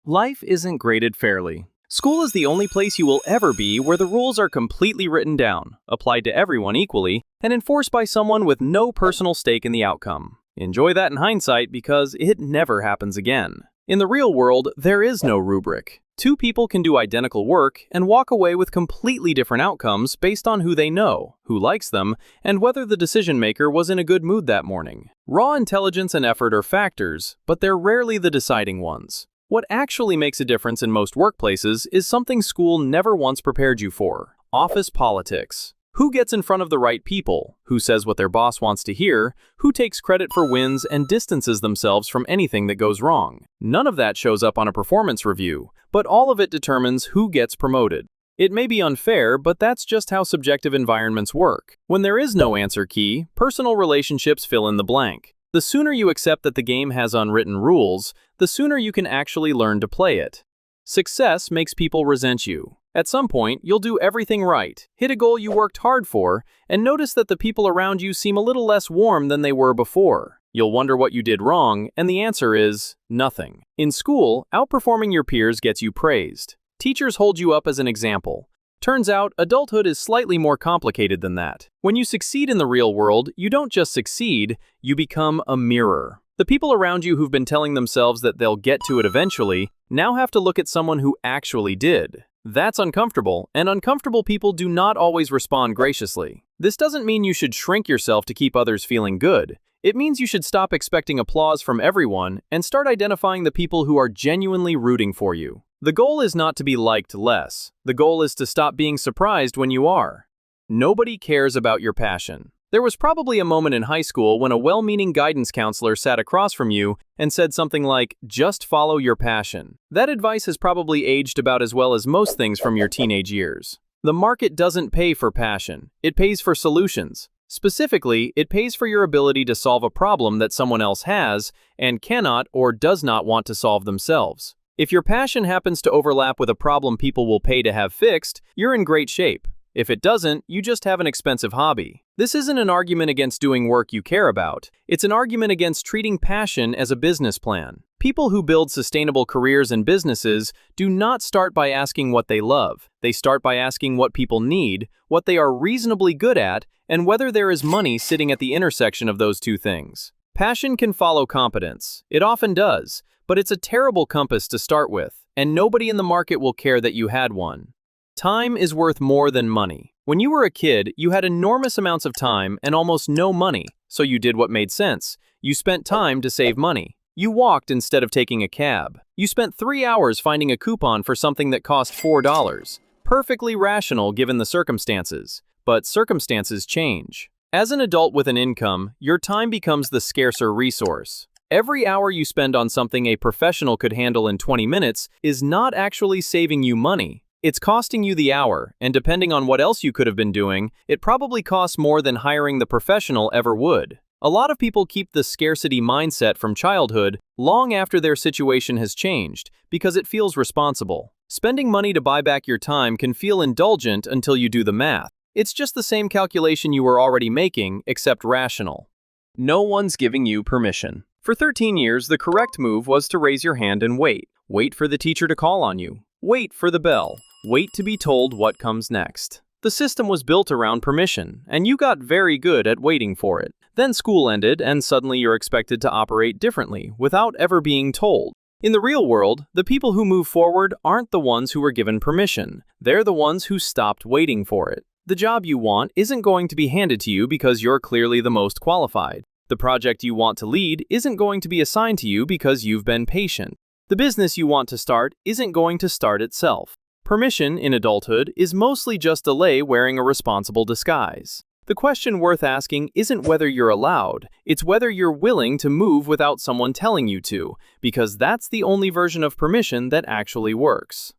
Life isn't graded fairly. School is the only place you will ever be where the rules are completely written down, applied to everyone equally, and enforced by someone with no personal stake in the outcome. Enjoy that in hindsight because it never happens again. In the real world, there is no rubric. Two people can do identical work and walk away with completely different outcomes based on who they know, who likes them, and whether the decision maker was in a good mood that morning. Raw intelligence and effort are factors, but they're rarely the deciding ones. What actually makes a difference in most workplaces is something school never once prepared you for: office politics. Who gets in front of the right people? Who says what their boss wants to hear? Who takes credit for wins and distances themselves from anything that goes wrong? None of that shows up on a performance review, but all of it determines who gets promoted. It may be unfair, but that's just how subjective environments work. When there is no answer key, personal relationships fill in the blank. The sooner you accept that the game has unwritten rules, the sooner you can actually learn to play it. Success makes people resent you. At some point, you'll do everything right, hit a goal you worked hard for, and notice that the people around you seem a little less warm than they were before. You'll wonder what you did wrong, and the answer is nothing. In school, outperforming your peers gets you praised. Teachers hold you up as an example. Turns out, adulthood is slightly more complicated than that. When you succeed in the real world, you don't just succeed, you become a mirror. The people around you who've been telling themselves that they'll get to it eventually now have to look at someone who actually did. That's uncomfortable, and uncomfortable people do not always respond graciously. This doesn't mean you should shrink yourself to keep others feeling good. It means you should stop expecting applause from everyone and start identifying the people who are genuinely rooting for you. The goal is not to be liked less. The goal is to stop being surprised when you are. Nobody cares about your passion. There was probably a moment in high school when a well-meaning guidance counselor sat across from you and said something like, "Just follow your passion." That advice has probably aged about as well as most things from your teenage years. The market doesn't pay for passion. It pays for solutions. Specifically, it pays for your ability to solve a problem that someone else has and cannot or does not want to solve themselves. If your passion happens to overlap with a problem people will pay to have fixed, you're in great shape. If it doesn't, you just have an expensive hobby. This isn't an argument against doing work you care about. It's an argument against treating passion as a business plan. People who build sustainable careers and businesses do not start by asking what they love. They start by asking what people need, what they are reasonably good at, and whether there is money sitting at the intersection of those two things. Passion can follow competence. It often does, but it's a terrible compass to start with, and nobody in the market will care that you had one. Time is worth more than money. When you were a kid, you had enormous amounts of time and almost no money, so you did what made sense. You spent time to save money. You walked instead of taking a cab. You spent 3 hours finding a coupon for something that cost $4. Perfectly rational given the circumstances. But circumstances change. As an adult with an income, your time becomes the scarcer resource. Every hour you spend on something a professional could handle in 20 minutes is not actually saving you money. It's costing you the hour, and depending on what else you could have been doing, it probably costs more than hiring the professional ever would. A lot of people keep the scarcity mindset from childhood long after their situation has changed because it feels responsible. Spending money to buy back your time can feel indulgent until you do the math. It's just the same calculation you were already making, except rational. No one's giving you permission. For 13 years, the correct move was to raise your hand and wait. Wait for the teacher to call on you. Wait for the bell. Wait to be told what comes next. The system was built around permission, and you got very good at waiting for it. Then school ended, and suddenly you're expected to operate differently, without ever being told. In the real world, the people who move forward aren't the ones who were given permission. They're the ones who stopped waiting for it. The job you want isn't going to be handed to you because you're clearly the most qualified. The project you want to lead isn't going to be assigned to you because you've been patient. The business you want to start isn't going to start itself. Permission in adulthood is mostly just delay wearing a responsible disguise. The question worth asking isn't whether you're allowed, it's whether you're willing to move without someone telling you to, because that's the only version of permission that actually works.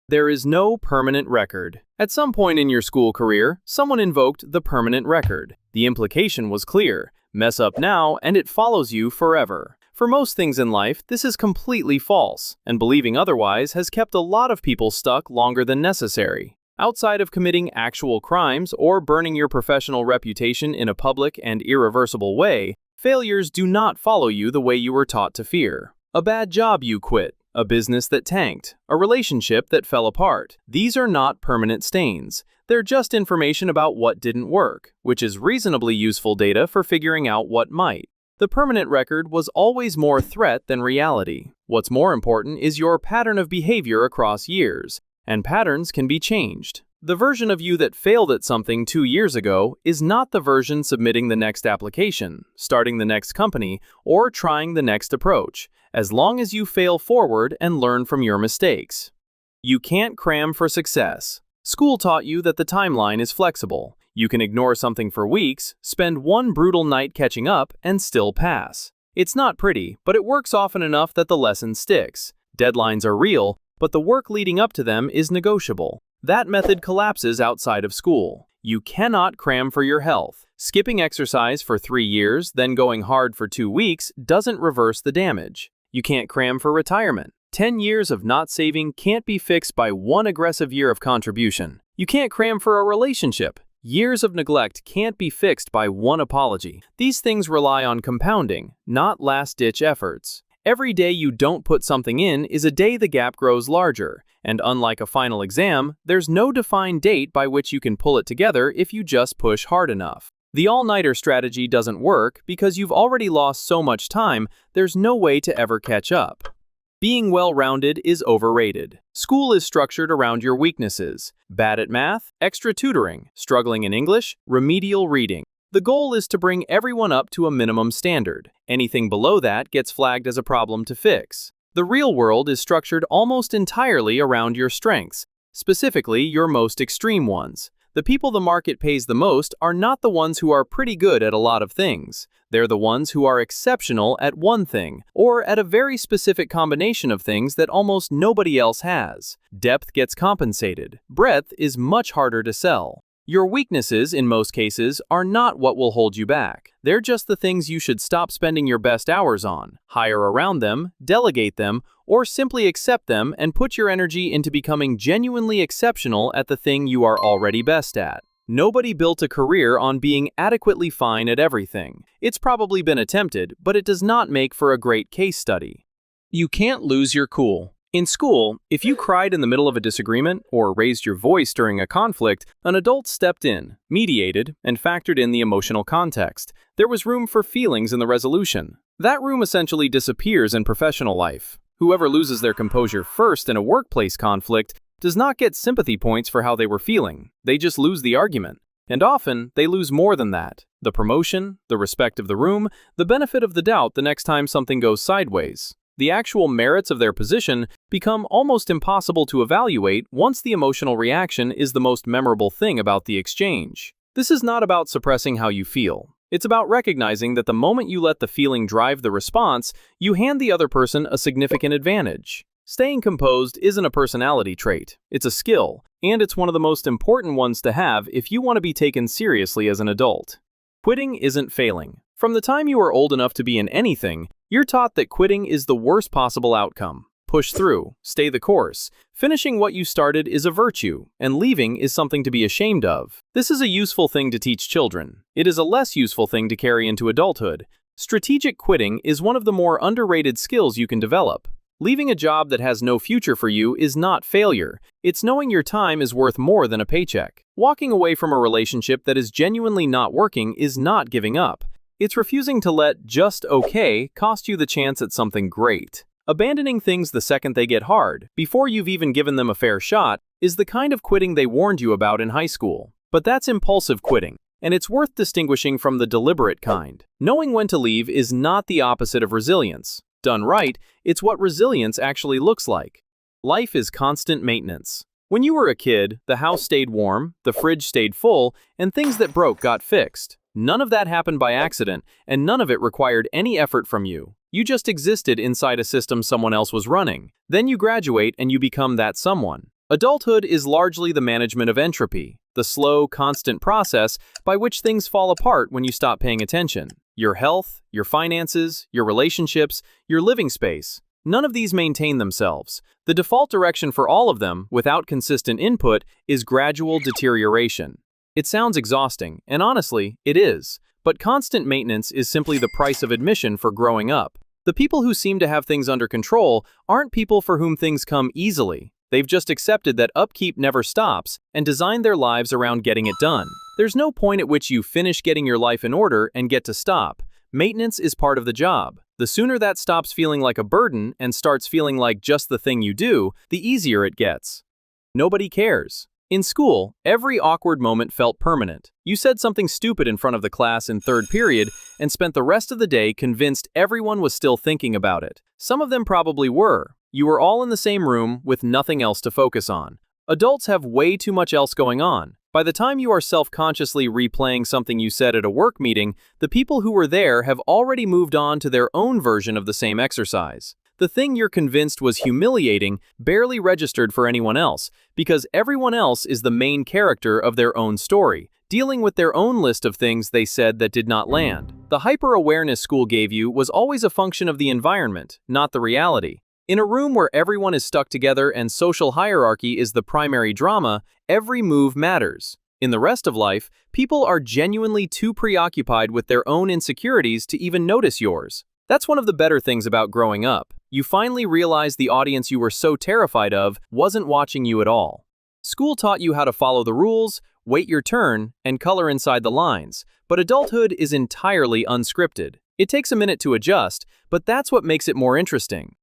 There is no permanent record. At some point in your school career, someone invoked the permanent record. The implication was clear: mess up now and it follows you forever. For most things in life, this is completely false, and believing otherwise has kept a lot of people stuck longer than necessary. Outside of committing actual crimes or burning your professional reputation in a public and irreversible way, failures do not follow you the way you were taught to fear. A bad job you quit, a business that tanked, a relationship that fell apart. These are not permanent stains. They're just information about what didn't work, which is reasonably useful data for figuring out what might. The permanent record was always more threat than reality. What's more important is your pattern of behavior across years, and patterns can be changed. The version of you that failed at something 2 years ago is not the version submitting the next application, starting the next company, or trying the next approach, as long as you fail forward and learn from your mistakes. You can't cram for success. School taught you that the timeline is flexible. You can ignore something for weeks, spend one brutal night catching up, and still pass. It's not pretty, but it works often enough that the lesson sticks. Deadlines are real, but the work leading up to them is negotiable. That method collapses outside of school. You cannot cram for your health. Skipping exercise for 3 years, then going hard for 2 weeks doesn't reverse the damage. You can't cram for retirement. 10 years of not saving can't be fixed by one aggressive year of contribution. You can't cram for a relationship. Years of neglect can't be fixed by one apology. These things rely on compounding, not last-ditch efforts. Every day you don't put something in is a day the gap grows larger, and unlike a final exam, there's no defined date by which you can pull it together if you just push hard enough. The all-nighter strategy doesn't work because you've already lost so much time, there's no way to ever catch up. Being well-rounded is overrated. School is structured around your weaknesses. Bad at math, extra tutoring, struggling in English, remedial reading. The goal is to bring everyone up to a minimum standard. Anything below that gets flagged as a problem to fix. The real world is structured almost entirely around your strengths, specifically your most extreme ones. The people the market pays the most are not the ones who are pretty good at a lot of things. They're the ones who are exceptional at one thing, or at a very specific combination of things that almost nobody else has. Depth gets compensated. Breadth is much harder to sell. Your weaknesses, in most cases, are not what will hold you back. They're just the things you should stop spending your best hours on. Hire around them, delegate them, or simply accept them and put your energy into becoming genuinely exceptional at the thing you are already best at. Nobody built a career on being adequately fine at everything. It's probably been attempted, but it does not make for a great case study. You can't lose your cool. In school, if you cried in the middle of a disagreement or raised your voice during a conflict, an adult stepped in, mediated, and factored in the emotional context. There was room for feelings in the resolution. That room essentially disappears in professional life. Whoever loses their composure first in a workplace conflict does not get sympathy points for how they were feeling. They just lose the argument. And often, they lose more than that. The promotion, the respect of the room, the benefit of the doubt the next time something goes sideways. The actual merits of their position become almost impossible to evaluate once the emotional reaction is the most memorable thing about the exchange. This is not about suppressing how you feel. It's about recognizing that the moment you let the feeling drive the response, you hand the other person a significant advantage. Staying composed isn't a personality trait. It's a skill, and it's one of the most important ones to have if you want to be taken seriously as an adult. Quitting isn't failing. From the time you are old enough to be in anything, you're taught that quitting is the worst possible outcome. Push through, stay the course. Finishing what you started is a virtue, and leaving is something to be ashamed of. This is a useful thing to teach children. It is a less useful thing to carry into adulthood. Strategic quitting is one of the more underrated skills you can develop. Leaving a job that has no future for you is not failure. It's knowing your time is worth more than a paycheck. Walking away from a relationship that is genuinely not working is not giving up. It's refusing to let just okay cost you the chance at something great. Abandoning things the second they get hard, before you've even given them a fair shot, is the kind of quitting they warned you about in high school. But that's impulsive quitting, and it's worth distinguishing from the deliberate kind. Knowing when to leave is not the opposite of resilience. Done right, it's what resilience actually looks like. Life is constant maintenance. When you were a kid, the house stayed warm, the fridge stayed full, and things that broke got fixed. None of that happened by accident, and none of it required any effort from you. You just existed inside a system someone else was running. Then you graduate and you become that someone. Adulthood is largely the management of entropy, the slow, constant process by which things fall apart when you stop paying attention. Your health, your finances, your relationships, your living space. None of these maintain themselves. The default direction for all of them, without consistent input, is gradual deterioration. It sounds exhausting, and honestly, it is. But constant maintenance is simply the price of admission for growing up. The people who seem to have things under control aren't people for whom things come easily. They've just accepted that upkeep never stops and designed their lives around getting it done. There's no point at which you finish getting your life in order and get to stop. Maintenance is part of the job. The sooner that stops feeling like a burden and starts feeling like just the thing you do, the easier it gets. Nobody cares. In school, every awkward moment felt permanent. You said something stupid in front of the class in third period and spent the rest of the day convinced everyone was still thinking about it. Some of them probably were. You were all in the same room with nothing else to focus on. Adults have way too much else going on. By the time you are self-consciously replaying something you said at a work meeting, the people who were there have already moved on to their own version of the same exercise. The thing you're convinced was humiliating barely registered for anyone else, because everyone else is the main character of their own story, dealing with their own list of things they said that did not land. The hyper-awareness school gave you was always a function of the environment, not the reality. In a room where everyone is stuck together and social hierarchy is the primary drama, every move matters. In the rest of life, people are genuinely too preoccupied with their own insecurities to even notice yours. That's one of the better things about growing up. You finally realize the audience you were so terrified of wasn't watching you at all. School taught you how to follow the rules, wait your turn, and color inside the lines, but adulthood is entirely unscripted. It takes a minute to adjust, but that's what makes it more interesting.